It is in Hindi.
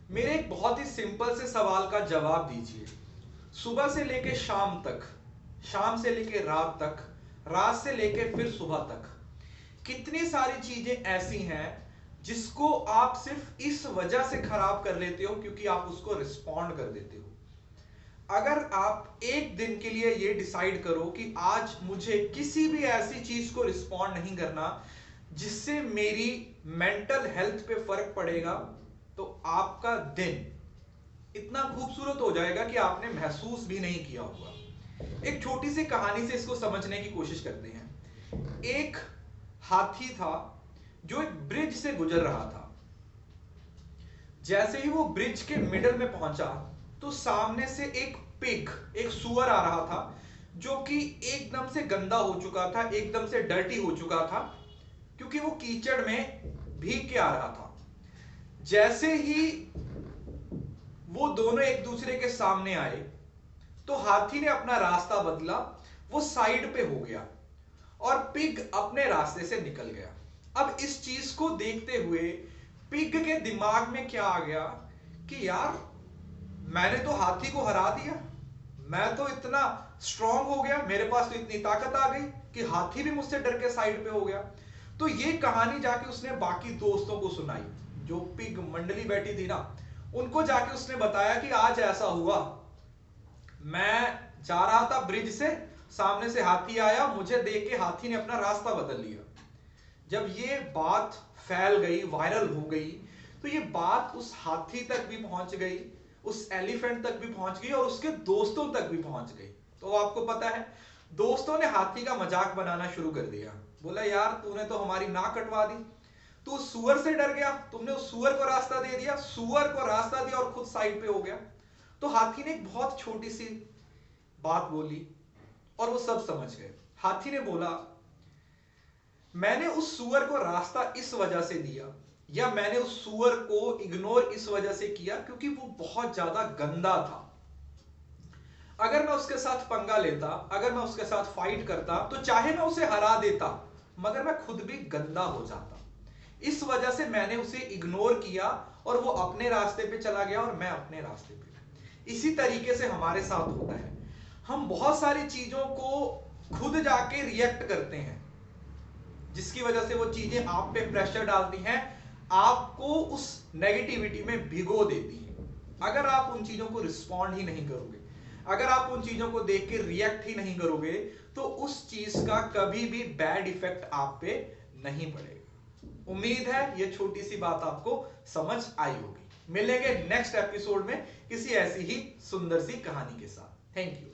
मेरे एक बहुत ही सिंपल से सवाल का जवाब दीजिए। सुबह से लेके शाम तक, शाम से लेके रात तक, रात से लेके फिर सुबह तक, कितनी सारी चीजें ऐसी हैं जिसको आप सिर्फ इस वजह से खराब कर लेते हो क्योंकि आप उसको रिस्पॉन्ड कर देते हो। अगर आप एक दिन के लिए ये डिसाइड करो कि आज मुझे किसी भी ऐसी चीज को रिस्पॉन्ड नहीं करना जिससे मेरी मेंटल हेल्थ पे फर्क पड़ेगा, तो आपका दिन इतना खूबसूरत हो जाएगा कि आपने महसूस भी नहीं किया होगा। एक छोटी सी कहानी से इसको समझने की कोशिश करते हैं। एक हाथी था जो एक ब्रिज से गुजर रहा था। जैसे ही वो ब्रिज के मिडल में पहुंचा तो सामने से एक पिग, एक सुअर आ रहा था जो कि एकदम से गंदा हो चुका था, एकदम से डर्टी हो चुका था क्योंकि वो कीचड़ में भीग के आ रहा था। जैसे ही वो दोनों एक दूसरे के सामने आए तो हाथी ने अपना रास्ता बदला, वो साइड पे हो गया और पिग अपने रास्ते से निकल गया। अब इस चीज को देखते हुए पिग के दिमाग में क्या आ गया कि यार, मैंने तो हाथी को हरा दिया, मैं तो इतना स्ट्रांग हो गया, मेरे पास तो इतनी ताकत आ गई कि हाथी भी मुझसे डर के साइड पे हो गया। तो ये कहानी जाके उसने बाकी दोस्तों को सुनाई, जो पिग मंडली बैठी थी ना, उनको जाके उसने बताया कि आज ऐसा हुआ, मैं जा रहा था ब्रिज से, सामने से हाथी आया, मुझे देख के हाथी ने अपना रास्ता बदल लिया। जब ये बात फैल गई, वायरल हो गई, तो ये बात उस हाथी तक भी पहुंच गई, उस एलिफेंट तक भी पहुंच गई और उसके दोस्तों तक भी पहुंच गई। तो आपको पता है, दोस्तों ने हाथी का मजाक बनाना शुरू कर दिया। बोला, यार तूने तो हमारी नाक कटवा दी, तू सुअर से डर गया, तुमने उस सुअर को रास्ता दे दिया, सुअर को रास्ता दिया और खुद साइड पे हो गया। तो हाथी ने एक बहुत छोटी सी बात बोली और वो सब समझ गए। हाथी ने बोला, मैंने उस सुअर को रास्ता इस वजह से दिया, या मैंने उस सुअर को इग्नोर इस वजह से किया क्योंकि वो बहुत ज्यादा गंदा था। अगर मैं उसके साथ पंगा लेता, अगर मैं उसके साथ फाइट करता, तो चाहे मैं उसे हरा देता, मगर मैं खुद भी गंदा हो जाता। इस वजह से मैंने उसे इग्नोर किया और वो अपने रास्ते पे चला गया और मैं अपने रास्ते पे। इसी तरीके से हमारे साथ होता है, हम बहुत सारी चीजों को खुद जाके रिएक्ट करते हैं जिसकी वजह से वो चीजें आप पे प्रेशर डालती हैं, आपको उस नेगेटिविटी में भिगो देती हैं। अगर आप उन चीजों को रिस्पॉन्ड ही नहीं करोगे, अगर आप उन चीजों को देख के रिएक्ट ही नहीं करोगे, तो उस चीज का कभी भी बैड इफेक्ट आप पे नहीं पड़ेगा। उम्मीद है ये छोटी सी बात आपको समझ आई होगी। मिलेंगे नेक्स्ट एपिसोड में किसी ऐसी ही सुंदर सी कहानी के साथ। Thank you.